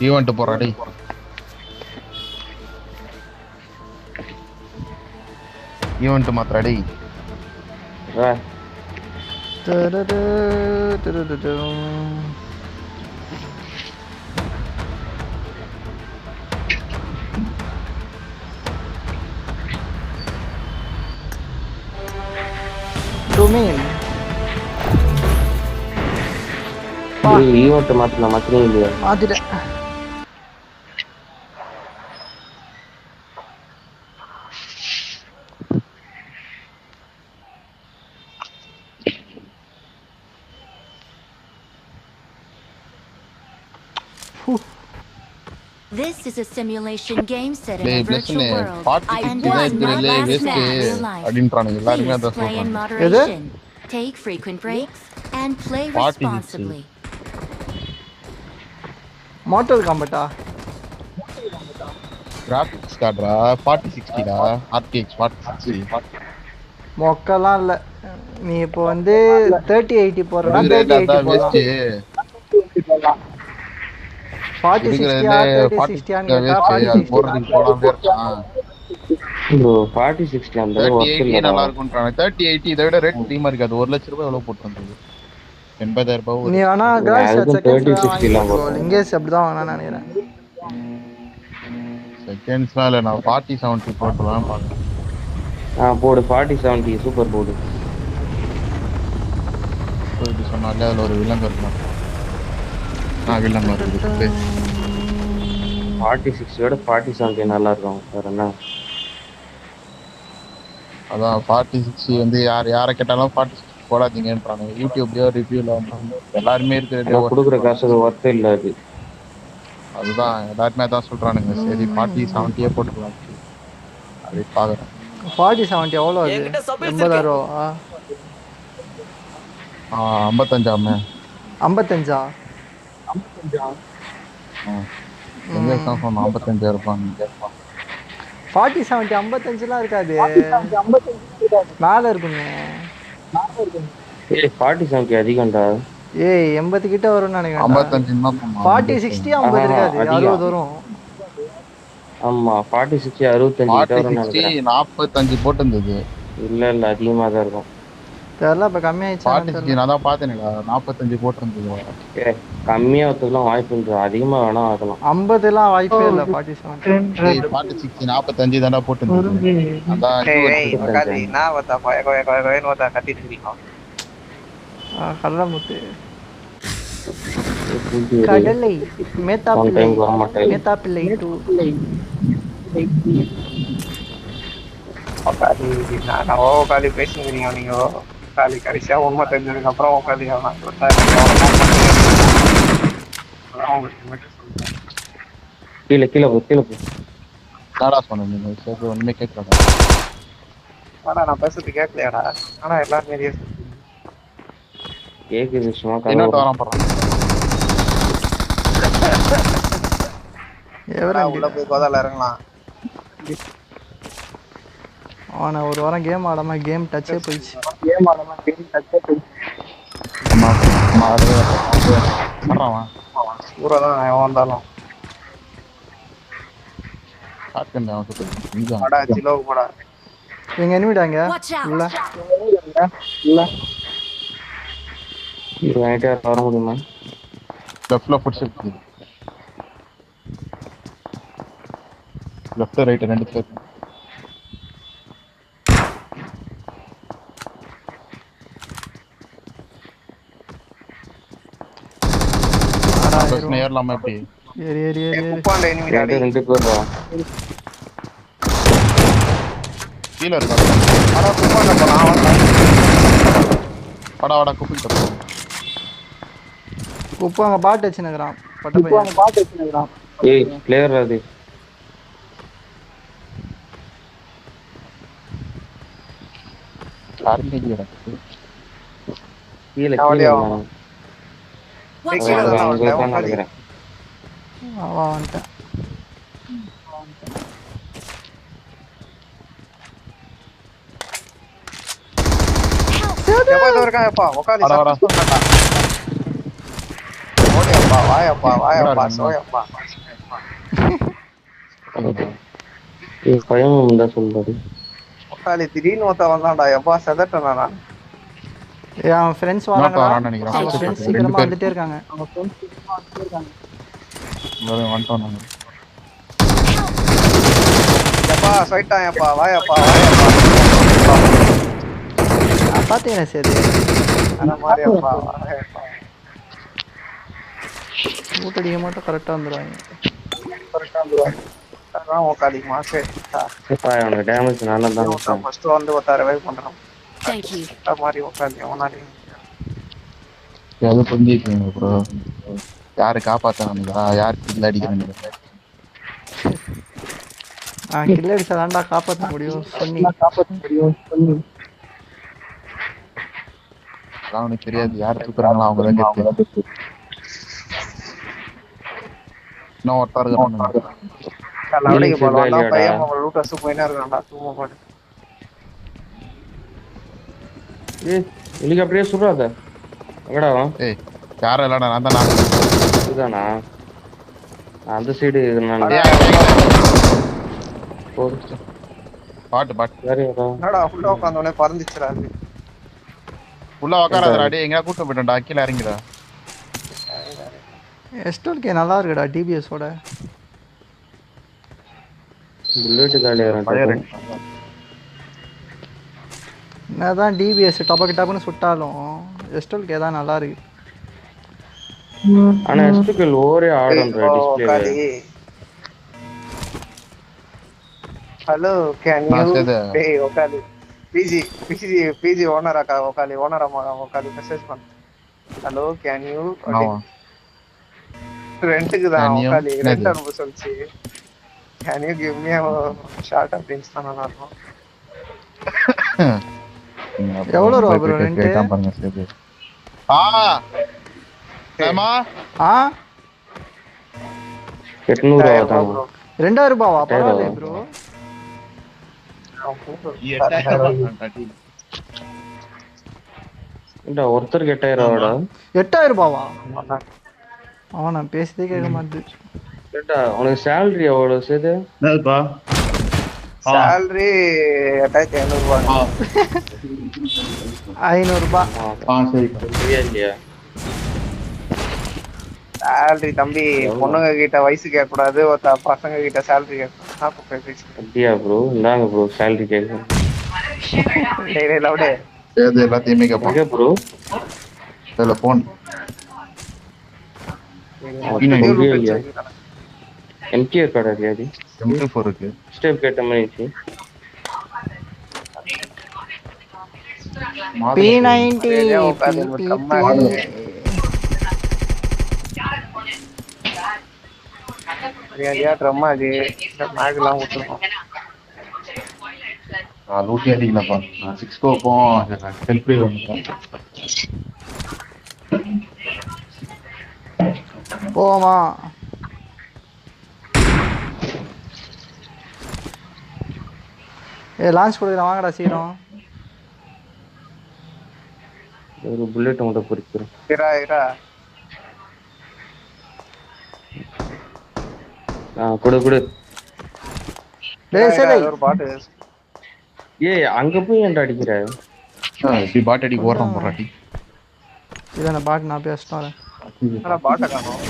Event போறா டேய். Event மாத்ரா டேய். வா தரது தரது. டொமைன் ஈவென்ட் மாத்தலாம் மாத்திரம் இல்லையா? மாத்திட்டேன். This is a simulation game set in டேய் a virtual பிளஸ்னே world. பாட்டி And கிட்ட this is my இருக்குறதுல last waste match in real life. அப்படின்றானுங்க எல்லாரும் அத Please play in சொல்றாங்க. moderation. Take frequent breaks and play Party responsibly. Mortal காம்பட்டா graphics கார்டா 4060 டா RTX 4060. மொக்கலாம் இல்ல. நீ இப்போ வந்து 3080 போறனா இதுல 3080 அதான் வேஸ்ட். போடலாம். 4060 3060 ஆன்னு கேட்டா அது 4060 போறதுக்கு போடாம இருக்கான். ப்ரோ 4060 அந்த ஒர்த் 3080 இல்ல. நல்லா இருக்கும்ன்றாங்க. 3080 இதை விட ரேட் அதிகமா இருக்கு. அது 1 லட்சம் ரூபாய் எவ்வளவு போட்டு வந்தது? 80000 ரூபாய். நீ ஆனா கிராஸ் அதுக்கும் செகண்ட்ஸ் 3060 எல்லாம் வாங்கி லிங்கேஷ் அப்படிதான் வாங்கினா நினைக்கிறேன். செகண்ட்ஸ்லாம் இல்ல, நான் 4070 போட்டுலாம் பாக்குறேன். போடு 4070 சூப்பர் போடு. இப்படி சொன்னாலே அதுல ஒரு வில்லங்க இருக்கும். வில்லங்க இருக்கு. 4060 விட 4070 நல்லா இருக்கும். வேற என்ன? அதான் 4060 வந்து யாரை கேட்டாலும் 4060 போடாதீங்கன்றாங்க. யூடியூப்லயோ ரிவ்யூல எல்லாருமே இருக்கிறது கொடுக்குற காசுக்கு ஒர்த் இல்ல அது. அதுதான் எல்லாருமே அதான் சொல்றானுங்க. சரி 4070 போட்டுக்கலாம். அதை பாக்குறேன். 4070 எவ்வளவு அது? 80000 ரூபா. 55 55 எங்க சொன்னா 55 இருப்பான். 4070 55லாம் இருக்காது. மேல இருக்குமே. ஏய் 4070 அதிகம்டா. ஏய் 80 கிட்ட வரும்னு நினைக்கிறேன். 55 தான் சொன்னா. 40 60 50 இருக்காது. 60 வரும். ஆமா 4060 65 கிட்ட வரும்னு நினைக்கிறேன். 45 போட்டுருந்தது. இல்ல அதிகமா தான் இருக்கும். தெரியல இப்ப கம்மியாயிடுச்சு. 40 நான் தான் பார்த்தேன்டா. 45 போட்டுருந்தது. ஏய் கம்மியா வரதுக்குலாம் வாய்ப்பு இல்ல. அதிகமா வேணா ஆகலாம். 50 எல்லாம் வாய்ப்பே இல்ல. 47 40 45 தான்டா போட்டுருந்தது. அதான் கதி நான் வந்தா கோயன்னு வந்தா கத்திட்டு இருக்கீங்க. கடலமுத்து கடலை மேத்தா பிள்ளை 2 நான் உட்காந்து பேசுகிறீங்க. நீங்க உட்காந்து கடைசியா உண்மை தெரிஞ்சதுக்கு அப்புறம் உட்காந்து கீழே கீழே போ கீழே போ. என்னடா சொன்னேன் நீங்க? சரி ஒண்ணுமே கேட்கலடா. ஆனா நான் பேசுறது கேட்கலையாடா? ஆனா எல்லாருமே கேக்குது சும்மா என்ன வரான் போறான். உள்ள போய் கோதால இறங்கலாம். அவனை ஒரு வாரம் கேம் ஆடாம கேம் டச்சே போயிடுச்சு. ஊரதான் எவன் வந்தாலும் போடா சிலோக்கு போடா. எங்க எனிமிடாங்க இல்ல வர முடியுமா? லெஃப்ட்ல புடிச்சு லெஃப்ட் ரைட் ரெண்டு பேர். ஏறலாமா எப்படி? ஏறி ஏறி ஏறி குப்பாண்ட எனிமிடா. ரெண்டு பேர் கீழ இருக்கா? அட குப்பாண்ட போலாம். வாடா குப்பிட்ட போ. குப்பாங்க பாட் வச்சினங்கறான். பட்ட பையன். ஏய் பிளேயர் அது. கார்ல கீழ கீழ நினைக்கிறேன். வந்துட்டேன். எப்பா இருக்காப்பா உட்காந்து ஓடியாப்பா. வாயப்பா சோயப்பா. பயம் தான் சொல்றாரு. உக்காலி திடீர்னு ஒருத்த வந்தான்டா, எப்பா செதட்டனா நான். அவன் ஃப்ரெண்ட்ஸ் வராங்கடா. வரான்னு நினைக்கிறேன். அவன் Thank you. ஃப்ரெண்ட்ஸ் ரெண்டு சீக்கிரமா பேர் வந்துட்டே இருக்காங்க. வந்துட்டோம் நாங்க. எப்பா சொல்லிட்டான் எப்பா வாயப்பா. பாத்தீங்கன்னா சரி அந்த மாதிரி அப்பா வாயப்பா. ஊட்டடிக்க மட்டும் கரெக்டா வந்துடுவாங்க. அதான் உக்காலி மாசே. அவனுக்கு டேமேஜ் நல்லா தான் ஃபர்ஸ்ட் வந்து ஒருத்தர் ரிவைவ் பண்றான். Thank you. இந்த மாதிரி உக்காலி அவனாடி. அது புரிஞ்சுக்கீங்க ப்ரோ. யாரு காப்பாத்தானுங்களா, யாரு கில்ல அடிக்கிறாங்க? கில்ல அடிச்சாதான்டா காப்பாற்ற முடியும். சொன்னி அதான் அவனுக்கு தெரியாது, யார் தூக்குறாங்களோ அவங்க தான் கெத்து. இன்னும் ஒருத்தர் இருக்கானுங்க. லவ்லிக்கு போலவான்டா பையன் அவன் லூட்டஸ் போயினே இருக்கான்டா சும்மா போடு. இல்லைங்க அப்படியே சுடுறாத. எங்கடா அவன்? ஏய் யாரும் இல்லடா, நான் தான். இதுதானா அந்த சைடு? பாட்டு என்னடா ஃபுல்லா உட்காந்தோடனே பறந்துச்சுடா அது. உள்ள உக்காராதடா, டேய் எங்கயா கூட்டு போயிட்டேன்டா, கீழ இறங்கிடா. எஸ்டோல்கே நல்லா இருக்குடா டிபிஎஸோட. புல்லட் காலியாகிறேன். என்னதான் டிபிஎஸ் டபக்குன்னு சுட்டாலும் எஸ்டோல்கே தான் நல்லா இருக்கு. ஆனா எஸ்டோல் ஓரே ஆடுன்ற டிஸ்ப்ளே. ஹலோ கேன் யூ டேய் உக்காலி பிஜி ஓனர் அக்கா உக்காலி ஓனர் அம்மா உக்காலி மெசேஜ் பண்ணு. ஹலோ கேன் யூ ரெண்டுக்கு தான் உக்காலி ரெண்ட் அனுப்ப சொல்லிச்சு. Can you give me short அப்படின்னு சொன்னா நல்லா இருக்கும். எவ்வளவு ரூபா ப்ரோ ரெண்ட்? பாருங்க சரி. ஏமா 800 தான். 2000 ரூபாவா? பரவாயில்லை ப்ரோ. ஒருத்தருக்கு 8000 8000 ரூபாவா? அவன் நான் பேசிட்டே கேட்க மாட்டேன். உனக்கு சேலரி எவ்வளவு சேது? சேலரி 8500 ரூபாய். 500 ரூபாய். சரி இல்லையா? சேலரி தம்பி பொண்ணுங்க கிட்ட வயசு கேட்க கூடாது, பசங்க கிட்ட சேலரி கேட்கணும். அப்படியா ப்ரோ? இந்தாங்க ப்ரோ சேலரி கேட்குறேன். எல்லாத்தையுமே கேட்போம் ப்ரோ. இதுல போன் எம்கே கார்டு இல்லையா? M24 இருக்கு. ஸ்டெப் கேட்ட மாதிரி P90 ட்ரம்மா அது மேக்லாம் விட்டுருக்கோம். லூட்டி அடிக்கலப்பா. நான் 6 கோப்போம் ஹெல்ப் பண்ணுறேன். போமா லான்ச் கொடுக்குறேன் வாங்கடா சீக்கிரம். ஒரு புல்லட் மட்டும் பொறுக்கிறேன். கொடு. ஏய் அங்க போய் ஏன்டா அடிக்கிற? இப்படி பாட் அடிக்க ஓடுறான் போறாட்டி. இதான பாட் நான் பேசிட்டேன். பாட்ட காணோம்.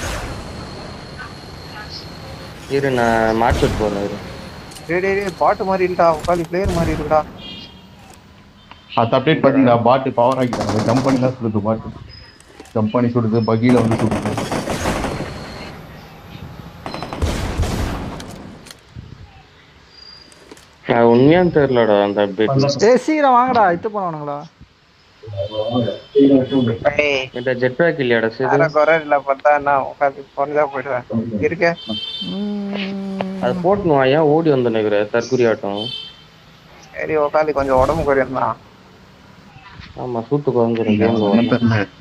இரு நான் மார்க்கெட் போறேன். டேய் பாட் மாதிரி இல்லடா, உக்காலி பிளேயர் மாதிரி இருக்குடா. அது அப்டேட் பண்ணீங்களா? பாட் பவர் ஆக்கிட்டாங்க. ஜம்ப் பண்ணி தான் சுடுது பாட். ஜம்ப் பண்ணி சுடுது, பகில வந்து சுடுது. உண்மையான்னு தெரியலடா அந்த அப்டேட். ஏய் சீக்கிரம் வாங்கடா, இத்து போனவனுங்களா? இந்த ஜெட் பேக் இல்லையாடா சேது? அரை குறை இல்ல பார்த்தா நான் உட்காந்து பொண்ணா போயிடுவேன். இருக்க அது போட்டு வாயா ஓடி வந்து நிக்கிற தற்குறி ஆட்டம். சரி உட்காந்து கொஞ்சம் உடம்பு குறையும்தான். ஆமா சூத்து குறைஞ்சிரும்.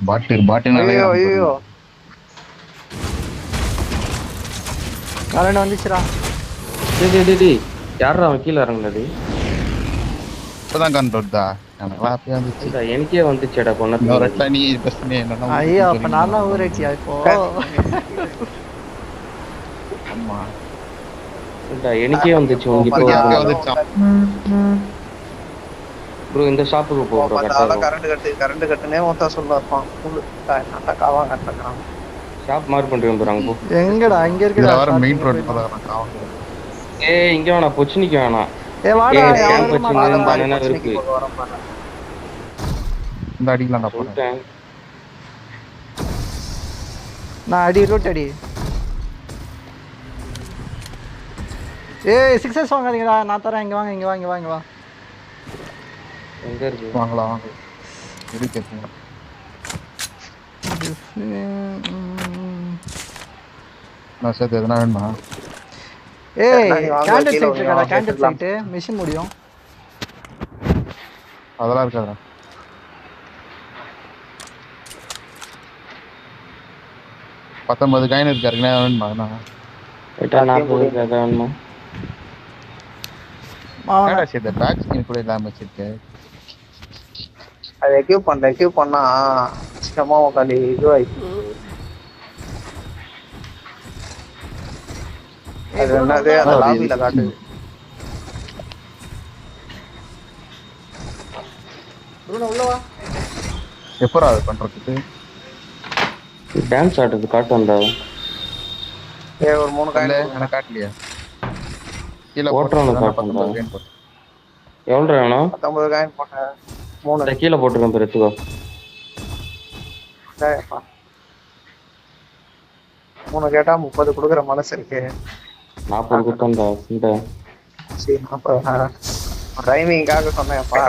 பாட்டு ஐயோ கரண்ட் வந்துச்சுடா. டேய் யாரா அவன் கீழ இறங்குனது? இப்பதான் கண்டு வருதா எனக்கு ஹாப்பியா இருந்துச்சு இந்த எனக்கே வந்துச்சேடா இன்னொரு கொன்னது இடத்துல நீ பிரச்சனை என்னன்னா ஐயோ அப்ப நான் தான் ஊரேச்சியா இப்போ ஆமா இல்லடா எனக்கே வந்துச்சு உங்க ஹாப்பியா வந்துச்சான் ப்ரோ இந்த ஷாப்புக்கு போ ப்ரோ கரெக்டா கரண்ட் கட்டுனே மொத்தம் சொல்ல இருப்பான் நல்லா காவா கட்டுறான் ஷாப் மார்க் பண்றேன் ப்ரோ அங்க போ எங்கடா இங்க இதுல இருக்குடா வர மெயின் ரோட் போறான் ஏய் இங்க வேணாம் பொச்சினிக்கு வேணாம் வாடா ஏய் யாரும் கேம்ப் மாட்டா. வச்சிங்க தானே இருக்கு இந்த அடிக்கலாம்டா போறேன் சொல்லிட்டேன் நான் அடி ரூட் அடி ஏய் 6s வாங்காதீங்கடா நான் தரேன் இங்க வாங்க இங்க வாங்க வாங்க வா எங்க இருக்கு வாங்கலாம் வாங்க இருக்கு நான் சேர்த்து எதுனா வேணுமா ஏய் நீ வாங்க, கேண்டில் கீழே சைட் வாங்க, இருக்கடா வாங்க, கேண்டில் எடுத்துக்கலாம். சைட் மிஷின் முடியும் அதெல்லாம் இருக்காதா 19 காயின் இருக்கு இருக்குன்னா வேணுமா நான் ரைட்டா 40 ஏதா வேணுமா என்னடா செய்த பேக் ஸ்கின் கூட இல்லாம வச்சிருக்கேன் அதை எக்யூப் பண்ணா சும்மா உட்காந்து இதுவாயிடுச்சு அது என்னது அந்த லாபியில காட்டுது ப்ரூனோ உள்ள வா எப்பரா அது பண்றதுக்கு டான்ஸ் ஆடுறது காட்டு வந்தா ஒரு 3 இல்ல காயின் எனக்கு காட்டலையா கீழ ஓட்டுறவனுக்கு போட்டு காட்டும்டா. 19 காயின் போட்டு எவ்வளோ வேணும் 19 காயின் போட்டேன் 3 அதை கீழே போட்டுருக்கேன் பேர் எடுத்துக்கோ டேய்ப்பா. 3 கேட்டா 30 கொடுக்குற மனசு இருக்கு 40 கொடுத்தா இந்த சரி அப்ப ரைமிங்காக சொன்னேன்ப்பா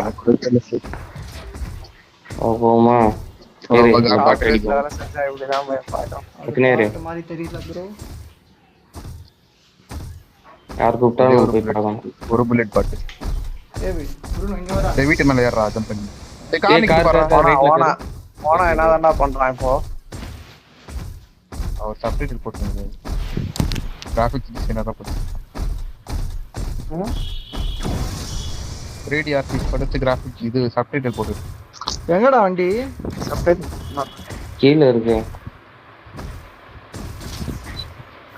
போமா சரி அவ்வளவுதான். பாட்டு அடிக்கும் வேலை செஞ்சா இப்படிதான் பாட்டோம் எத்தனை நேரு? பாட்டு மாதிரி தெரியல ப்ரோ யார் கூப்பிட்டாலும் போய் பார்க்கலாம் ஒரு புல்லட் பாட்டு ஏய் ப்ரூனோ இங்க வரா சரி வீட்டு மேல ஏறா ஜம்ப் பண்ணி ஏய், காணிக்கு கார், போறா கார், right ல ஓனா ஓனா என்னதான்டா பண்றான் இப்போ அவர் சப்டைட்டில் போட்டுருங்க கிராஃபிக்ஸ் டிசைனரா போட்டு 3D ஆர்டிஸ்ட் படிச்சு கிராஃபிக்ஸ் இது சப்டைட்டில் போட்டு எங்கடா வண்டி சப்டைட் கீழே இருக்கு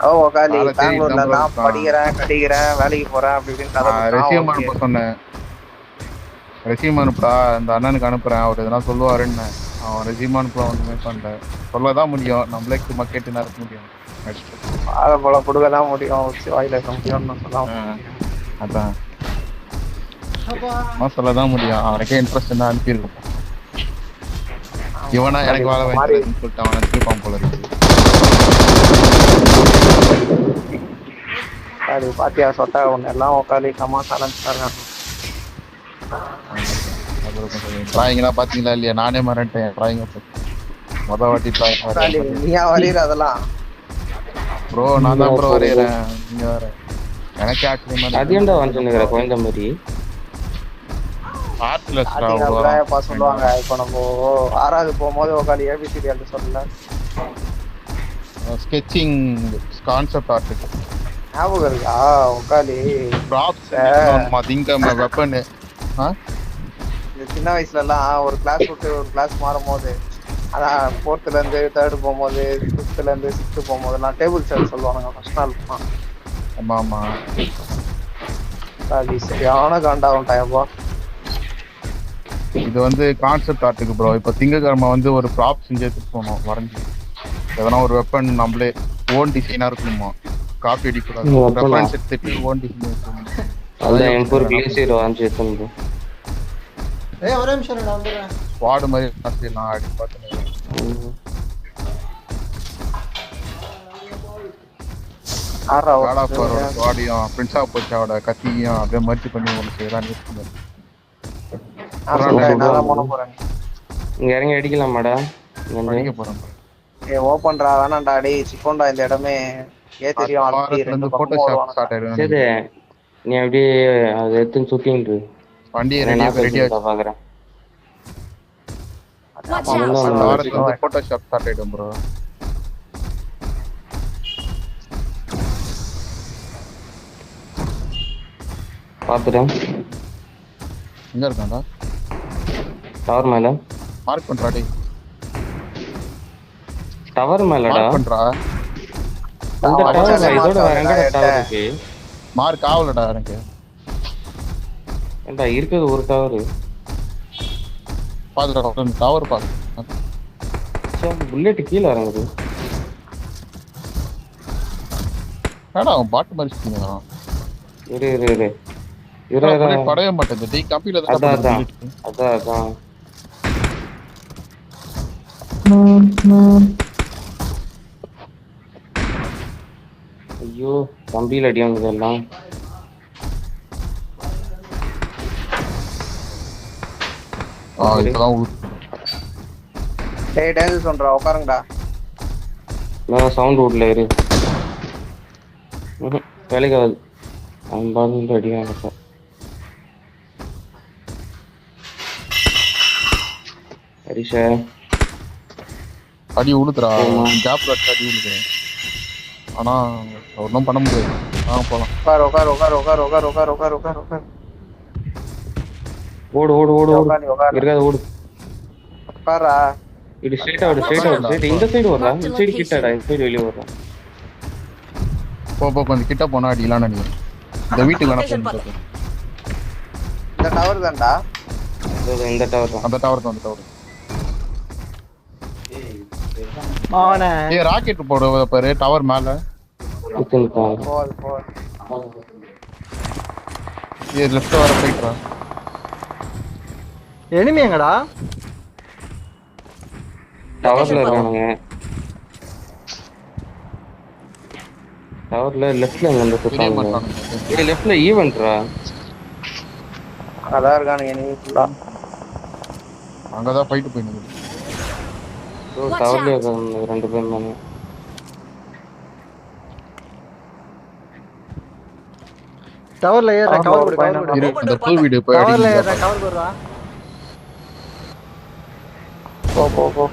ஓ காலி ஆளை தேடி பெங்களூர்ல தான் நான் bro படிக்கிறேன் கடிக்கிறேன் வேலைக்கு போறேன் அப்படி இப்படின்னு கதை ரெசியூம் கொடுத்தான். அனுப்ப சொன்னேன் ரெசியூம் அனுப்புடா இந்த அண்ணனுக்கு அனுப்புறேன் அவர் எதனா சொல்லுவாருன்னு அவன் ரெசியூம் அனுப்ப ஒன்றுமே பண்ணல சொல்லதான் முடியும் நம்மளே சும்மா கேட்டு நடக்க முடியும் வாழை பழம் கொடுக்க தான் முடியும் வச்சு வாயில வைக்க முடியும்னு சொல்லலாம் அதான் சொல்லதான் முடியும் அவனுக்கே இன்ட்ரெஸ்ட் இருந்தா அனுப்பியிருக்கும் இவனா எனக்கு வேலை வாங்கிக்கிறதுன்னு சொல்லிட்டு அவன் அனுப்பியிருப்பான் போல இருக்கு அது பாத்தியா சொட்டா ஒன்று எல்லாம் உட்காந்து கம்மா சலஞ்சாங்க டிராயிங்லாம் பாத்தீங்களா இல்லையா நானே மறந்துட்டேன் டிராயிங் மொதல் வாட்டி டிராயிங் நீயா வரையிற அதெல்லாம் ப்ரோ நான் தான் ப்ரோ வரைகிறேன் நீங்க வேற எனக்கே ஆச்சரியமா அது ஏன்டா வந்துருக்கிற குழந்தை மாதிரி அப்படிப்பா சொல்லுவாங்க இப்போ நம்ம 6வது போகும்போது உட்காந்து ஏபிசிடி அப்படி சொல்லல ஸ்கெட்சிங் கான்செப்ட் ஆர்ட் ஞாபகம் இருக்கா உட்காந்து ப்ராப்ஸ் திங்க வெப்பன் சின்ன வயசுல எல்லாம் ஒரு கிளாஸ் விட்டு ஒரு கிளாஸ் மாறும் போது அதான் 4th இருந்து 3rd போகும்போது 5th இருந்து 6th போகும்போதெல்லாம் டேபிள் சேர் சொல்லுவானுங்க ஃபர்ஸ்ட் நாள் ஆமா ஆமா அது சரியான காண்டாகும் டைப்பா இது வந்து கான்செப்ட் ஆர்ட்டுக்கு ப்ரோ இப்போ திங்கக்கிழமை வந்து ஒரு ப்ராப் செஞ்சு எடுத்துட்டு போனோம் வரைஞ்சி எதனா ஒரு வெப்பன் நம்மளே ஓன் டிசைனா இருக்கணுமா காப்பி அடிக்கூடாது ரெஃபரன்ஸ் எடுத்துட்டு ஓன் டிசைன் இருக்கணும் அதுதான் எனக்கு ஒரு கிளேசியர் வாங்கி எடுத்துன்னு ஏய் ஒரே நிமிஷம் நான் வந்துடுறேன் வார்டு மாதிரி செய்யலாம் அப்படின்னு பார்த்து வாடியும் பிரின்ஸ் ஆஃப் போச்சாவோட கத்தியும் அப்படியே மர்ச்சி பண்ணி ஒன்று செய்யலாம் யூஸ் பண்ணுவேன் இங்க இறங்கி அடிக்கலாமாடா படிக்க போறேன் ஓபன்டா வேணாம்டா டேய் சிக்கோண்டா இந்த இடமே தெரியும் வாரத்துல இருந்து போட்டோஷாப் ஸ்டார்ட் ஆயிடும் சரி நீ அப்படியே அதை எடுத்துன்னு சுத்தின்னு வண்டியை ரெடியா பாக்குறேன் Watch out! வாரத்துல இருந்து போட்டோஷாப் ஸ்டார்ட் ஆயிடும் ப்ரோ பாத்துட்டேன் எங்க இருக்கான்டா? டவர் மேல. மார்க் பண்றா டேய். டவர் மேலடா. மார்க் பண்றா. அந்த அவன் டவர் அடிச்சாலே இதோட வேற எங்க மார்க் டவர் இருக்கு? மார்க் ஆவலடா எனக்கு. ஏன்டா இருக்குது ஒரு டவர். பாத்துடா டவர் பாத்து. புல்லட் கீழ இறங்குது. என்னடா அவன் பாட்டு மாதிரி சுத்திங்கறான். இரு. புல்லட் படவே மாட்டேங்குது. டேய் கம்பில தான் அதான். ஐயோ கம்பியில அடி வாங்குது எல்லாம். இதெல்லாம் டேய் டான்ஸ் பண்றா உட்காருங்கடா. நான் சவுண்ட் விடல இரு. வேலைக்கு ஆகுது. அம்பாந்து அடி வாங்க. ஹரிஷா அடி உழுதுறா. ஜாப்ல அடி உழுதுறேன். ஆனா ஒன்றும் பண்ண முடியாது. போலாம். உட்காரு. ஓடு இருக்காது ஓடு. உட்காரா. இது ஸ்ட்ரைட் அவுட். இந்த சைடு வரலாம். இந்த சைடு கிட்டடா. இந்த சைடு வெளிய வரலாம். போ கொஞ்சம் கிட்ட போனா அடிலாம் நினைக்கிறேன். இந்த வீட்டுக்கு வேணா போங்க. இந்த டவர் தான்டா. இந்த டவர் தான். அந்த டவர் தான். மாவனே ஏய் ராக்கெட் போடு பாரு டவர் மேல. போல். ஏய் லெஃப்ட் வர போய்ட்றா. எனிமி எங்கடா? டவர்ல இருக்கானுங்க. டவர்ல லெஃப்ட்ல வந்து சுத்தாங்க. ஏய் லெஃப்ட்ல ஈவென்ட்ரா. அதான் இருக்கானுங்க நீ ஃபுல்லா. அங்க தான் ஃபைட் போயிடுது. டவர்ல இருக்காங்க ரெண்டு பேரும் நானே. டவர்ல ஏற கவர் போடு. அந்த புல் வீடியோ போய் டவர்ல அடி. ஏற கவர் போடுறா. போ.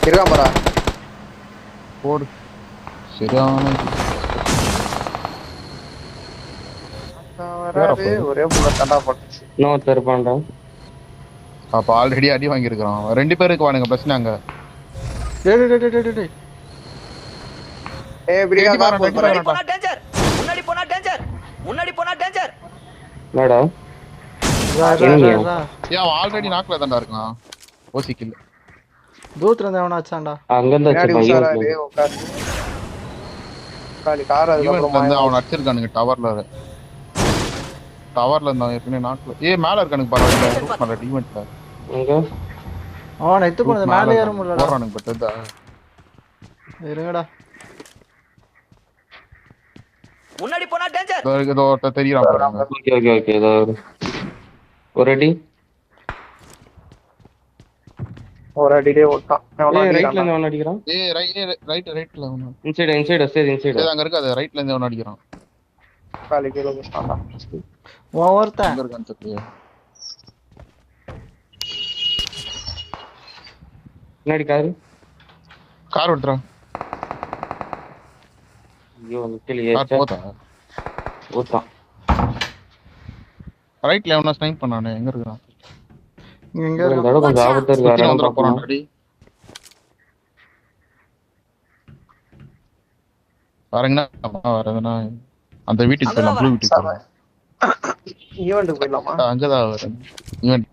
இருக்கா போடா. போடு. சரியான ஒரே புல்லட் தண்டா போட்டுச்சு. இன்னொருத்தர் இருப்பான்டா. அப்ப ஆல்ரெடி அடி வாங்கியிருக்கிறான். ரெண்டு பேருக்கு வானுங்க பிரச்சனை அங்க. டேய் ஏய் பிரியா முன்னாடி போனா டேஞ்சர். என்னடா? ஏன் அவன் ஆல்ரெடி நாக்குல தான்டா இருக்கான். ஓசி கில். தூத்துல இருந்து எவனா அடிச்சான்டா. அங்க இருந்து பின்னாடி அடிச்சான். உசாராரு உட்காரு. கார் அதுக்கு ஈவென்ட்ல இருந்து அப்புறம் அவன் அடிச்சிருக்கானுங்க டவர்ல இருந்தான் ஏற்கனவே நாக்குல. ஏய் மேல இருக்கானுங்க பரவாயில்ல. ரூப் மேல ஈவென்ட்ல. எங்க? அவன் எத்து போனது மேலே ஏற முடியலடா. போறானுங்க பட்டதா. இருங்கடா. முன்னாடி போனா டேஞ்சர். ஏதோ ஒருத்தர் தெரியறான் பாருங்க. ஓகே இதோ ஒரு அடி. ஒரு அடியே ஓட்டான். ஏய் ரைட்ல இருந்து அவன் அடிக்கிறான். ஏய் ரைட்ல அவன். இன்சைடு அங்க இருக்காது. ரைட்ல இருந்து அவன் அடிக்கிறான். காலி கீழ போட்டான்டா. ஒருத்தன் அங்க இருக்கான் சத்தியா. பின்னாடி கார் விட்டுறா. ஐயோ நிக்கலையே. கார் போதா. ஓட்டான். ரைட்ல எவனா ஸ்னைப் பண்ணானே. எங்க இருக்கான்? இங்க இந்த இடம் கொஞ்சம் ஆபத்தா இருக்கு. சுத்தி அதான் வந்துற போறான் போறான். அடி. வரதுன்னா அந்த வீட்டுக்கு போலாம். ப்ளூ வீட்டுக்கு போலாம். ஈவென்ட்க்கு போயிடலாமா? அங்கதான் வரேன். ஈவென்ட்.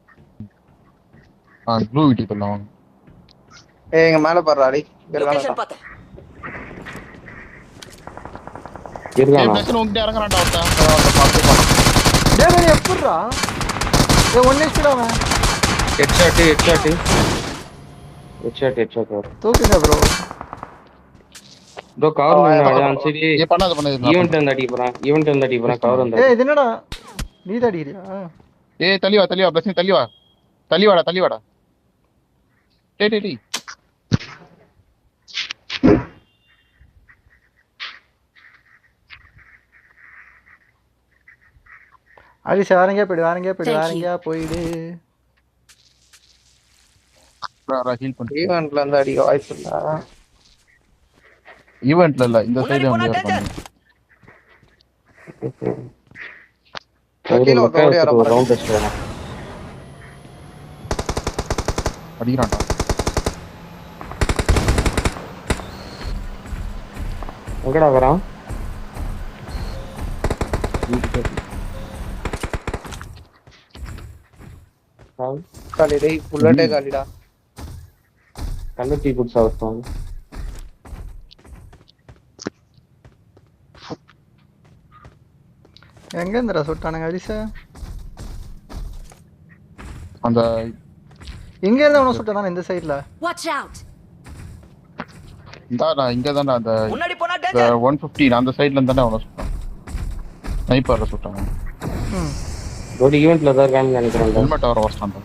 ப்ளூ வீட்டுக்கு போலாம். ஏய் இங்க மேல பாருடா அடி. லொகேஷன் பார்த்தேன். இருக்கானா? பிரச்சனை உங்க இறங்குறான்டா ஒருத்தன். டேய் எப்பறா? ஏய் ஒன் ஹெச்டா அவன். ஹெட்ஷாட். தூக்குங்க ப்ரோ. ப்ரோ கவர் பண்ணாத. சரி ஏய் பண்ணாத. ஈவென்ட் வந்து அடிக்க போறான். கவர் வந்து. ஏய் இது என்னடா? நீ தான் அடிக்கிறியா? ஏய் தள்ளி வா பிரச்சனை தள்ளி வாடா. டேய். அலிஷா வரங்க போயிடு. ஹீல் பண்ணு. ஈவென்ட்ல இருந்து அடிக்க வாய்ப்பு இல்ல. ஈவென்ட்ல இல்ல இந்த சைடு வந்து கீழ ஒருத்தன் ஓடி வர ஒரு ரவுண்ட் அடிச்சு வரேன். அடிக்கிறான்டா. எங்கடா வரான்? காலி டேய் புல்லட்டே காலிடா. கண்ணு டீ குடிச்சா வச்சான். எங்க இருந்துடா சுட்டானுங்க அரிச? அந்த இங்க இருந்து அவன சுட்டானா இந்த சைடுல? Watch out! நான் இங்க தான்டா அந்த முன்னாடி போனா டேஞ்சர் 150 அந்த சைடுல இருந்தானே அவன சுட்டான். ஸ்னைப்பர்ல சுட்டாங்க. ஒரு ஈவென்ட்ல தான் இருக்கான்னு நினைக்கிறேன். ஹெல்மெட் வர வச்சான்டா.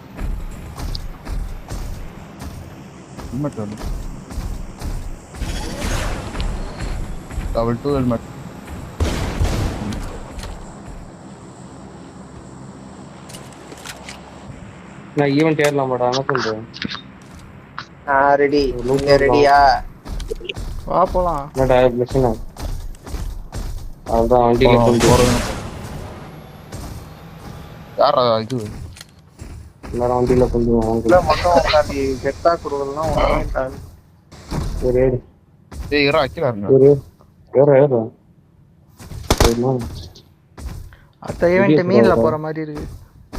ஹெல்மெட் வந்து டபுள் 2 ஹெல்மெட். நான் ஈவென்ட் ஏறலாம் மாட்டேன். என்ன சொல்றேன்? ரெடி. நீங்க ரெடியா? வா போலாம். என்னடா பிரச்சனை? அதான் வண்டியில கொண்டு யாரா இது? எல்லாரும் வண்டியில கொண்டு இல்ல வாங்க. மொத்தம் உட்காந்து கெட்டா கொடுக்கலாம் ஒன்றும் சரி ஏறு. ஏய் இரா அக்கில இருங்க. ஏறு ஏறு ஏறு. அத்த ஈவென்ட் மீன்ல போற மாதிரி இருக்கு.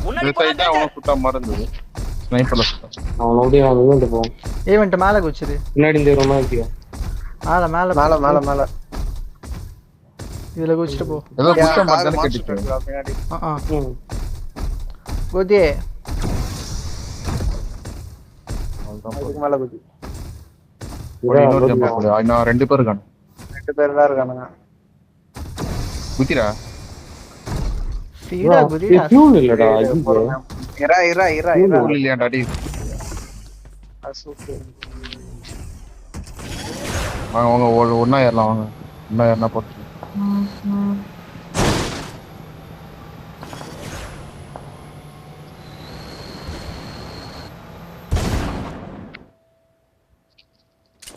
முன்னாடி இந்த போனா சைடுல அவன சுட்டா மறந்து. ஸ்னைப்பர்ல சுட்டான். அவன் ஓடி அவன் ஈவென்ட் போவான். ஈவென்ட் மேல குச்சிரு. பின்னாடி இந்த ரூமா இருக்கியா? மேல மேல மேல மேல மேல இதுல குச்சிட்டு போ. ஏதோ புஷ்ட கார் மாதிரி மாஸ்டர் கேட்டிச்சு. இருக்கா பின்னாடி? கோதி அதுக்கு மேல குதி. இன்னொரு ஜம்ப் போடு. நான் ரெண்டு பேர் இருக்காங்க. 2 பேர் தான் இருக்கானுங்க. குத்திரா. சீடா குதிடா. ஃபியூல் இல்லடா இது. இரா இரா இரா இரா. ஊர்ல இல்லையாடா அடி. சூப்பர். வாங்க ஒண்ணா ஏறலாம் வாங்க. ஒண்ணா ஏறனா போட்டு.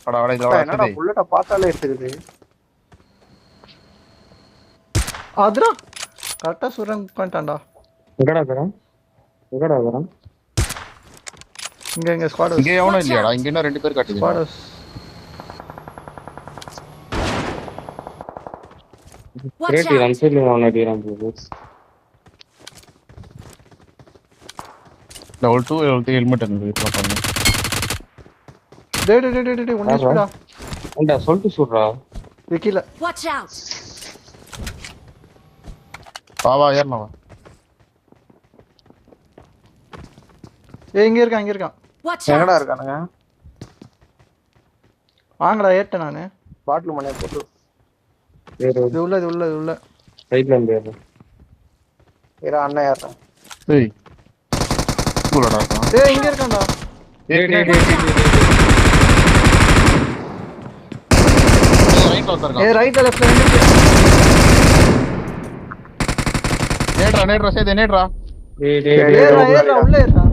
அட அட இதோட என்னடா அடி. புல்லட்ட பார்த்தாலே எடுத்துக்குது. அதுடா கரெக்டா சுரங் பண்ணிட்டான்டா. எங்கடா வரான்? எங்கடா வரான்? இங்க ஸ்குவாட் இங்க எவனும் இல்லையாடா? இங்க இன்னும் ரெண்டு பேர் காட்டுது. ஸ்குவாட் Watch கிரேட் out! ரன் சைடுல அவன் அடிறான் ப்ரோ. லெவல் 2 லெவல் 3 ஹெல்மெட் இருக்கு இப்போ பண்ணு. டேய் ஒண்ணே சுடா. ஏண்டா சொல்லிட்டு சொல்றா. விக்கில. Watch out! வா ஏறலாம் வா. ஏய் இங்க இருக்கான். Watch எங்கடா out! இருக்கானுங்க? வாங்கடா ஏட்ட நானு. பாட்டில் மணியை போட்டு வேற இது உள்ள. சைடுல இருந்து ஏறு. இரா அண்ணன் ஏறேன். ஏய் கூலடா இருக்கான். ஏய் இங்க இருக்கான்டா. ரைட்ல வந்திருக்கான். ஏய் ரைட்ல லெஃப்ட்ல நின்னு. நேட்ரா சேதே நேட்ரா. டேய் ஏறா உள்ள ஏறா.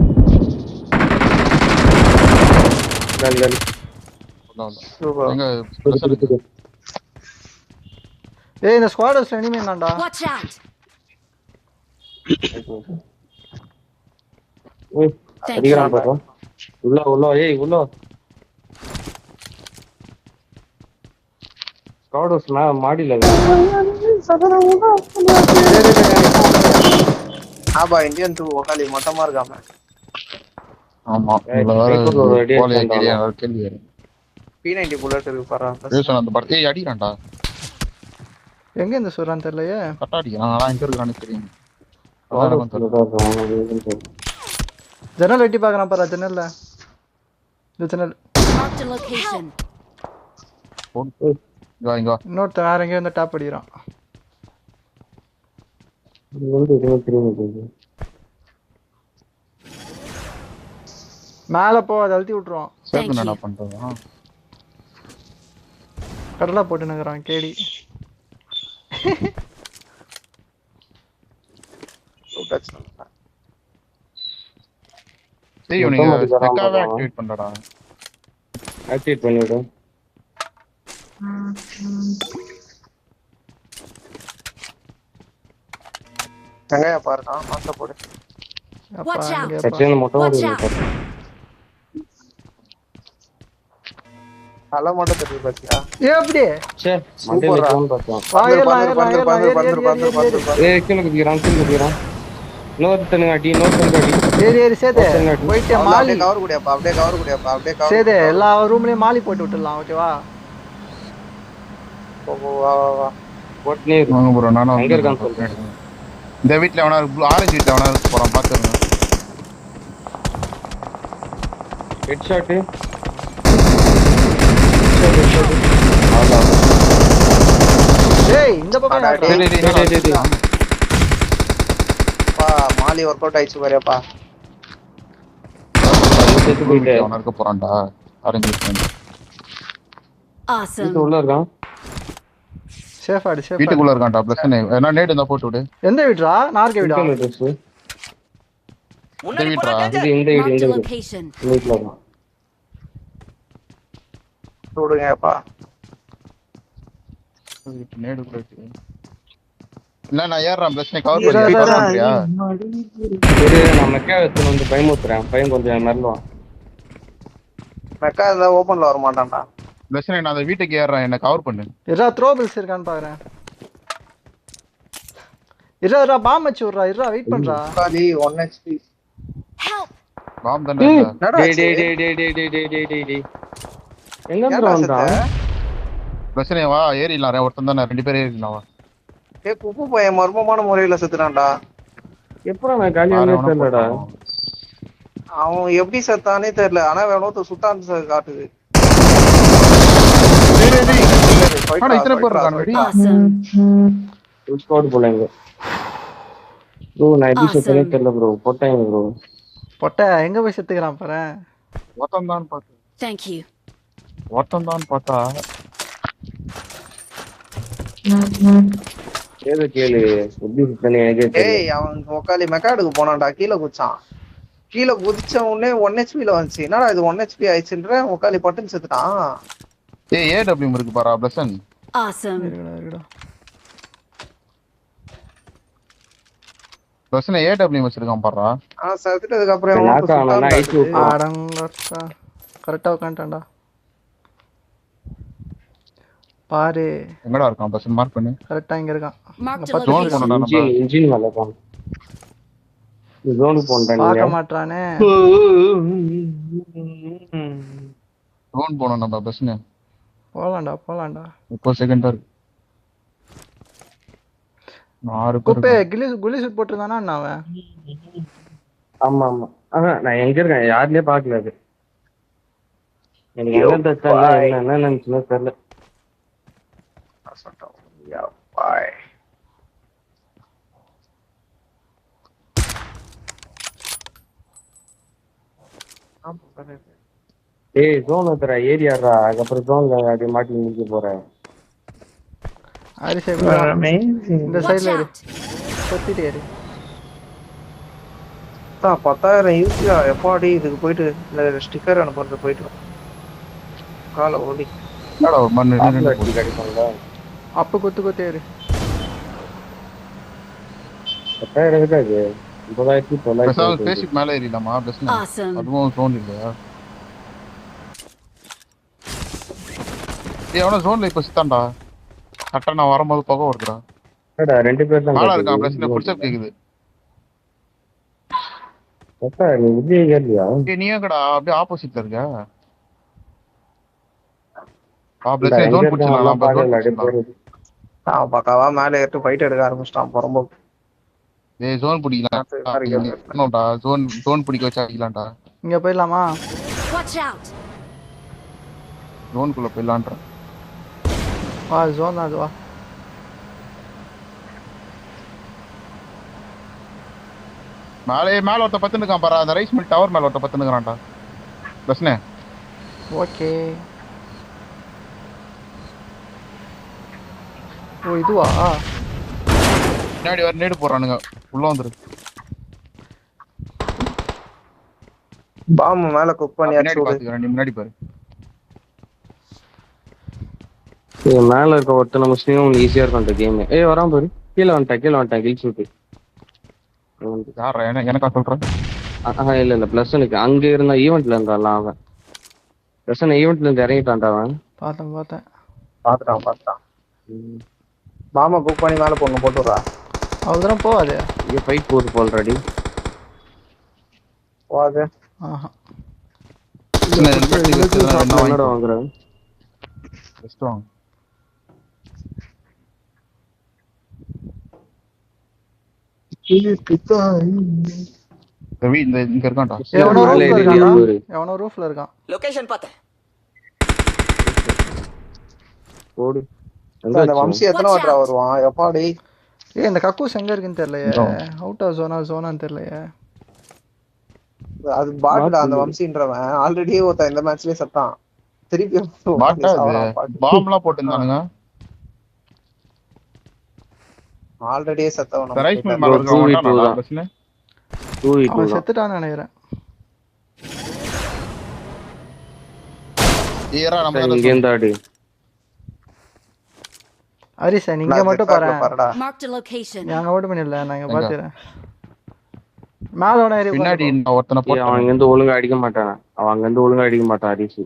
Dull super. எங்க ஏய் இந்த ஸ்குவாடர்ஸ்ல எனிமி என்னடா? Watch out! ஓய் Thank அடிக்கிறான் பாரு. உள்ள ஏய் உள்ள. ஸ்குவாடர்ஸ் மாடில ஆபா இந்தியன் 2 ஒகாலி மொத்தமா இருக்காம. ஆமா ஏய், இதுல வேற சைக்கிள் ஒரு அடி போலியா அடிச்சான்டா. கேடியா கேள்வி வேற. P90 புல்லட் இருக்கு பாரு. பேசணும் அந்த படத்தை. ஏய் அடிக்கிறான்டா. எங்க இந்த சுரான் தெரியலையே. கரெக்டா அடிக்கிறான். ஆனா எங்க இருக்கானே தெரியும். அதான் எனக்கு தெரியல. ஜன்னல் வெட்டி பார்க்கறான் பாரு ஜன்னல்ல. இந்த ஜன்னல். Marked a location. இங்க வா. இன்னொருத்தன் வேற எங்கேயோ வந்து டாப் அடிக்கிறான். மேல போ அதை அழுத்தி விட்டுருவான். சேர்த்து என்ன பண்றது? கடலா போட்டு நிக்கிறான் கேடி. ஏய் இவனுங்க ஸ்பெக்காவே ஆக்டிவேட் பண்றடா. ஆக்டிவேட் பண்ணிவிடு. எங்கயா பாருங்க மாத்த போடு. அப்பா Watch out. இங்க சச்சின் மொட்டை Watch ஓடி out. தலை மட்டும் தெரியுது பாத்தியா? எப்படி சே மண்டையில சூப்பரா. ஃபோன் பார்த்தோம். ஏய் கீழே குதிக்கிறான் இன்னொருத்தனுங்க அடி ஏறி சேதே போயிட்டு மாலி கவர் குடியாப்பா, அப்படியே கவர் குடியாப்பா, அப்படியே கவர். சேதே எல்லா ரூம்லயும் மாலி போட்டு விட்டுடலாம். ஓகேவா? வா வா வா. போட்டுனே இரு. வாங்க ப்ரோ நானும் எங்க இருக்கான்னு சொல்லு. இந்த வீட்ல எவனா இருக்கு, ஆரஞ்சு வீட்ல எவனா இருக்கு போறான் பாத்துருங்க. ஹெட் ஷாட் டேய் இந்த பக்கம் அடா, யாருடா? டேய். பா மாலி ஒர்க் அவுட் ஆயிடுச்சு பாரியாப்பா. செத்து போயிட்டு எவனா இருக்க போறான்டா ஆரஞ்சு வீட்ல. Awesome. உள்ள இருக்கான். சேஃப் ஆடு சேஃப் ஆடு. வீட்டுக்குள்ள இருக்கான்டா ப்ளஸ் என்ன நேடு இருந்தா போட்டு விடு. எந்த வீட்ரா? நார்கே வீடா? இந்த ட்ரெஸ் முன்னாடி போனா வீட்ரா. டேஞ்சர். இந்த வீடு Marked இந்த a வீடு location. வீட்ல இருக்கான். விடுங்கப்பா. வீட்டு நேடு கூட இருக்கு. இல்ல நான் ஏறறேன் ப்ளஸ் கவர் இரு, பண்ணி இரு, கவர் இரு. பண்றியா? சரி நான் மெக்கா எடுத்துன்னு வந்து பயமுத்துறேன். பையன் கொஞ்சம் மிரளுவான். மெக்கா இருந்தா ஓபன்ல வர மாட்டான்டா. ப்ளஸ் நான் அந்த வீட்டுக்கு ஏறறேன், என்ன கவர் பண்ணு. இரா த்ரோபிள்ஸ் இருக்கான்னு பாக்குறேன். இரா பாம் வச்சு விடுறா. இரா வெயிட் பண்றா. காலி 1 HP. Help. பாம் தானே இல்ல. என்னடா டேய் ஆச்சு? டேய் எங்க ஏன்டா இருந்து செத்த? வந்தான்? ப்ளஸ் வா ஏறிடலாம், ஒருத்தன் தானே, 2 பேர் ஏறிடலாம் வா. ஏய் குப்பு பையன் மர்மமான முறையில செத்துறான்டா. எப்பறம் நான் காலியானே தெரியலடா. அவன் எப்படி செத்தானே தெரியல. ஆனா வேணோத்து சுட்டான்னு காட்டுது. ஆனா இத்தனை பேர் இருக்காங்க. Awesome. ஸ்குவாட் போலங்க. ப்ரோ நான் எப்படி செத்தனே Awesome. தெரியல ப்ரோ. போட்டாங்க ப்ரோ. பொட்டை எங்க போய் செத்துக்கிறான் பாரு. ஒருத்தன் தான் பார்த்தா Thank you. ஏதோ கேளு எப்படி செத்தனே எனக்கே தெரியல. ஏய் அவன் உக்காலி மெக்காடுக்கு போனான்டா. கீழே குதிச்சான். கீழே குதிச்ச உடனே 1 HP ல வந்துச்சு. என்னடா இது 1 HP ஆயிடுச்சுன்ற உக்காலி பட்டுன்னு செத்துட்டான். ஏய் ஏடபிள்யூ இருக்கு பாரா ப்ளஸ். Awesome. இருக்கடா. ப்ளஸ் ஏடபிள்யூ வச்சிருக்கான் பாரா. ஆனா செத்துட்டதுக்கு அப்புறம் நான் எவனோ காணோம், நான் ஐஸ் சுட்டான்னு விட்டுறேன். அடங்கடா. கரெக்டா உட்காந்துட்டான்டா. பாரு எங்கடா இருக்கான் ப்ளஸ் மார்க் பண்ணு. கரெக்டா இங்க இருக்கான். Marked a பத்து ஜோன் location. போனடா நம்ம. இன்ஜின் மேல தான். ஜோன் போன்டா பார்க்க நீங்க. மாட்டானே. ஜோன் போனோம் நம்ம ப்ளஸ். போலாம்டா. 30 செகண்ட் இருக்கு. 6 குப்பே பேர். குலி சூட் போட்டிருந்தானா என்ன அவன்? ஆமா நான் எங்க இருக்கேன் யாருலயே பாக்கல அது. எனக்கு எங்க தச்சாங்க என்ன நினைச்சுனே தெரியல. பாய். ஏய் ஜோன் வந்துடா ஏரியாடா. அதுக்கப்புறம் ஜோன்ல அப்படியே மாட்டி நிக்க போறேன். ஹரிஷே இந்த Watch சைடுல இரு. out. கொத்திட்டு ஏறு. 10,000 யூசியா எப்பாடி இதுக்கு போயிட்டு இந்த ஸ்டிக்கர் அனுப்புறது போயிட்டு காலை ஓடி. என்னடா ஒரு மணி ஆப்ல நேரம் அடி கிடைக்கும்ல. அப்ப கொத்து ஏறு. 10,000 இருக்காது. 9,900. பேசிக் மேல ஏறிடலாமா ப்ளஸ்? Awesome. அதுவும் ஜோன் இல்லையா? ஏய் அவன ஜோன்ல இப்ப சித்தான்டா. கரெக்டா நான் வரும்போது போக வருதுடா. என்னடா 2 பேர் தான் ஆளா இருக்கான் ப்ளஸ். புடிச்ச கேக்குது. அப்பா நீ விஜய் கேட்டியா? ஏய் நீ எங்கடா அப்படியே ஆப்போசிட்ல இருக்க? ப்ளஸ் ஜோன் புடிச்சலாம். நம்ம ஜோன் புடிச்சலாம். பக்காவா மேல ஏறிட்டு ஃபைட் எடுக்க ஆரம்பிச்சிட்டான் ரொம்ப. ஏய் ஜோன் பிடிக்கலாம். என்னடா ஜோன் பிடிக்க வச்சா அடிக்கலாம்டா. இங்க போயிடலாமா? Watch out. ஜோனுக்குள்ள போயிடலாம்ன்ற. வா ஜோன் அது வா. மேல ஒருத்த பத்துனுக்கான் பாரா. அந்த ரைஸ் மில் டவர் மேல ஒருத்த பத்துனுக்கான்டா ப்ளஸ்னே. ஓகே. ஓ இதுவா? முன்னாடி வர நேடு போறானுங்க. உள்ள வந்துரு. பாம் மேல குக் பண்ணி பின்னாடி அடிச்சு பாத்துக்கறேன். நீ முன்னாடி பாரு. மேல இருக்க ஒருத்தனை முஸ்லீம் ஈஸியா இருக்கும் அந்த கேம். ஏய் வரான் பாரு. கீழே வந்துட்டேன் கில் ஷூட். யாரா எனக்கா சொல்றேன் இல்ல பிளஸ் எனக்கு அங்க இருந்த ஈவெண்ட்ல இருந்தான்ல அவன் பிளஸ் ஈவெண்ட்ல இருந்து இறங்கிட்டான்டா அவன் பார்த்தேன் பாத்துட்டான் மாமா புக் பண்ணி மேல போட்டு விடுறா அவ்வளவுதான் போவாது இங்க ஃபைட் போகுது ஆல்ரெடி போவாது ஆஹா என்னடா வாங்குற பெஸ்ட் வாங்க ரவி இங்க இருக்கான்டா எவனோ ரூஃப்ல இருக்கான் லொகேஷன் பார்த்தேன் ஓடு அந்த வம்சி எத்தனை வாட்டரா வருவான் எப்பாடி இந்த கக்கூஸ் எங்க இருக்குன்னு தெரியலையே அவுட் ஆஃப் ஜோனான்னு தெரியலையே அது பாட்டுடா அந்த வம்சின்றவன் ஆல்ரெடி ஒருத்தன் இந்த மேட்ச்லயே செத்தான் திருப்பி பாம்லாம் போட்டுருந்தானுங்க ஆல்ரெடியே செத்தவன் ரைஸ் மில் மேல இருக்கான் பிரச்சனை அவன் செத்துட்டான்னு நினைக்கிறேன் ஏறா நம்ம இங்க இருந்தாடி ஹரிசா நீங்க மட்டும் பாரு Marked a location. நாங்க ஓட் பண்ணல நாங்க பாத்துறேன் மேலோட ஏறி பின்னாடி ஒருத்தனை போட்டு அவன் இங்க இருந்து ஒழுங்கா அடிக்க மாட்டான் ஹரிசு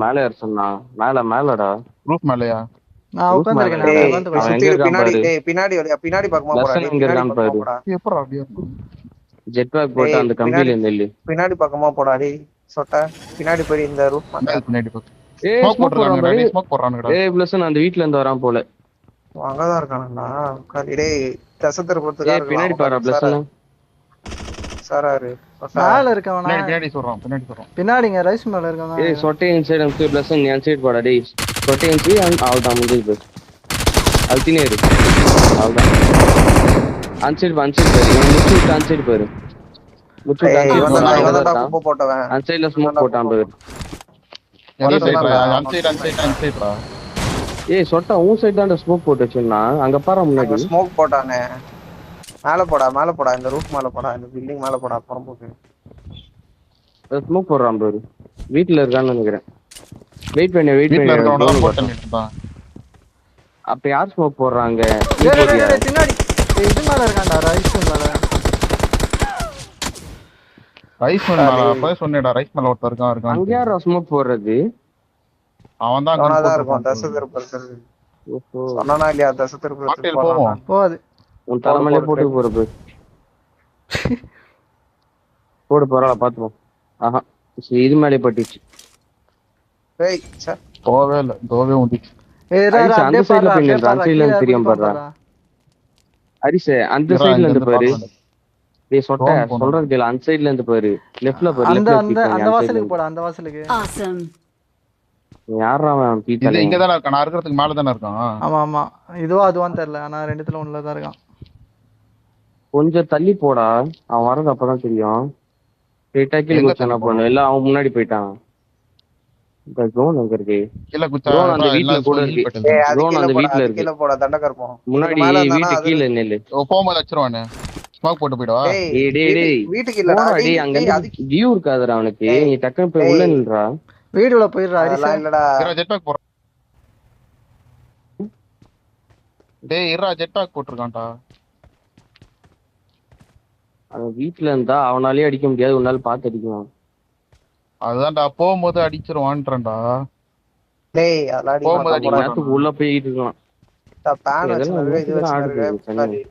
மேல ஏற சொன்னா மேலடா ரூஃப் மேலயா நான் உட்கார்ந்திருக்கேன் பின்னாடி பக்கமா போடா எப்பறா அப்படியே ஜெட் பேக் போட்டு அந்த கம்பியில நெல்லு பின்னாடி பக்கமா போடாடி சொட்ட பின்னாடி போய் இந்த ரூஃப் பின்னாடி பக்கம் ஸ்மோக் போடுறாங்க ஸ்மோக் போடுறாங்கடா பிளஸ் அந்த வீட்ல இருந்து வரான் போல அங்கதான் இருக்கானுங்களா டேய் தசத்தர் பொறுத்துக்கா பின்னாடி பாரு பிளஸ் சாராரு மேல இருக்கவனா பின்னாடி பின்னாடிங்க ரைஸ் மேல இருக்கவனா சொட்டை இன்சைட் அங்க பிளஸ் நீ அன்சைட் போடா டேய் சொட்டை இன்சைட் அவுட் முடிஞ்சு அல்டினே இரு அவுட் அன்சைட் பாரு அன்சைட் பாரு அன்சைட்ல ஸ்மோக் போட்டான் பாரு ஏய் சொட்டா உன் சைடு தான் ஸ்மோக் போட்டு வச்சிருந்தா அங்க பாரு முன்னாடி ஸ்மோக் போட்டானே மேல போடா இந்த ரூஃப் மேல போடா இந்த பில்டிங் மேல போடா அப்புறம் போடு ஸ்மோக் போடுறான் பாரு வீட்ல இருக்கான்னு நினைக்கிறேன் வெயிட் பண்ணு அப்ப யார் ஸ்மோக் போடுறாங்க பின்னாடி இது மேல இருக்கான்டா ரைஸ் மேல அப்ப சொன்னேடா ரைஸ் மேல ஒருத்தர் இருக்கான் அங்க யாரா ஸ்மோக் போடுறது அவன் தான் இருக்கும் தசத்திருப்பது சொன்னானா இல்லையா தசத்திருப்பது போவாது உன் தலைமையில போட்டு போறது போடு போறா பாத்துப்போம் ஆஹா இது மேலே பட்டுச்சு போவே இல்ல தோவே வந்துச்சு அந்த சைடுல போய் நின்று அந்த சைடுல இருந்து தெரியும் பாரு ஹரிசே அந்த சைடுல இருந்து பாரு டேய் சொட்ட சொல்றது கேளு அந்த சைடுல இருந்து பாரு லெஃப்ட்ல பாரு அந்த வாசலுக்கு போடா அந்த வாசலுக்கு Awesome. யாரா அவன் இல்ல இங்க தான் இருக்கான் நான் இருக்கிறதுக்கு மேல தான இருக்கான் ஆமா இதுவா அதுவான்னு தெரியல ஆனா ரெண்டுத்துல ஒண்ணுல தான் இருக்கான் கொஞ்சம் தள்ளி போடா அவன் வரது அப்பதான் தெரியும் ஸ்ட்ரைட்டா கீழ குச்சானா போணும் இல்ல அவன் முன்னாடி போயிட்டான் இந்த ஜோன் எங்க இருக்கு இல்ல குச்சா அந்த வீட்ல கூட இருக்கு ஜோன் அந்த வீட்ல இருக்கு கீழ போடா தண்டகர்ப்போம் முன்னாடி வீட்டு கீழ நில்லு போம்போது அச்சறவானே ஸ்மோக் போட்டு போய்டா டேய் வீட்டுக்கு இல்லடா டேய் அங்க வியூ இருக்காதடா அவனுக்கு நீ டக்குனு போய் உள்ள நில்றா வீடுல போயிடுறா ஹரிசா இல்லடா ஜெட் பேக் போற டேய் இரா ஜெட் பேக் போட்டுருக்கான்டா அவன் வீட்ல இருந்தா அவனாலயே அடிக்க முடியாது உன்னால பாத்து அடிக்கலாம் அதுதான்டா போகும்போது அடிச்சிருவான்றடா டேய் அலாடி போகும்போது அடிக்கிறதுக்கு உள்ள போயிட்டு இருக்கான் பேன் வச்சனவே இது வச்சனவே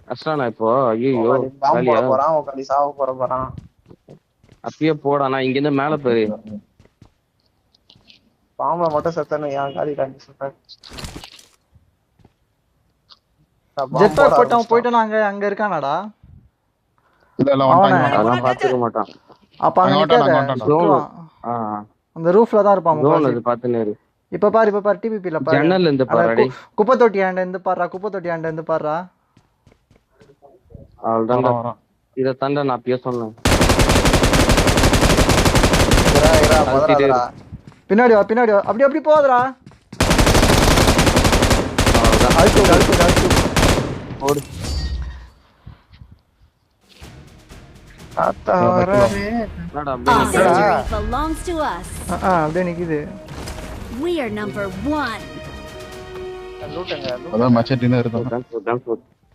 அஸ்டானா இப்போ ஐயோ காலியா போறான் உட்கார்ந்து சாவ போறான் அப்பயே போடா நான் இங்க இருந்து மேல போய் பாம்பை மட்டும் செத்தனே ஏன் காலி காண்டி சொல்றேன் ஜெட் பேக் போட்டவன் போய்ட்டானா அங்க இருக்கானடா இல்ல அதெல்லாம் பாத்துக்க மாட்டான் அப்ப அங்க நிக்காத அந்த ரூஃப்ல தான் இருப்பான் ஜோன் அது பாத்துனே இரு இப்ப பாரு டிபிபில பாரு ஜன்னல்ல இருந்து பாருடா குப்பை தொட்டி ஆண்ட இருந்து பாருடா அவ்வளவுதான் வரான் இத தண்ட நான் அப்பயே சொன்னேன் பின்னாடி வா அப்படி போதுடா ஓடு This victory belongs to us. அப்படியே நிக்குது We are number 1. லூட்டுங்க அதான் மச்சட்டினா இருந்தாங்க.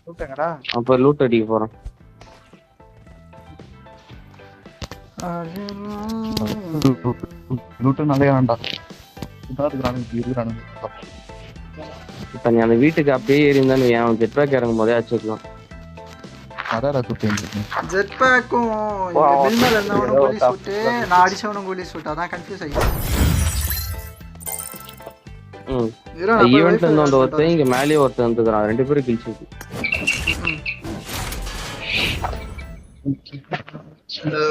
லூட்டுங்கடா. அப்ப லூட் அடிக்க போறோம். லூட்டு நிறைய வேண்டாம். இதான் இருக்கிறானுங்க. இப்ப நீ அந்த வீட்டுக்கு அப்படியே ஏறி இருந்தா நீ அவன் ஜெட் பேக் இறங்கும் போதே அடிச்சுக்கலாம். அதான் சுட்டு ஜெட் பேக்கும் பில் மேல இருந்தவனும் கோலி ஷூட்டு, நான் அடிச்சவனும் கோலி ஷூட். அதான் கன்ஃபியூஸ் ஆயிடுச்சு. ஈவென்ட்ல இருந்து வந்த ஒருத்தன் இங்க மேலேயே ஒருத்தன் வந்துக்கிறான். 2 பேரும் கில் ஷூட். Hello.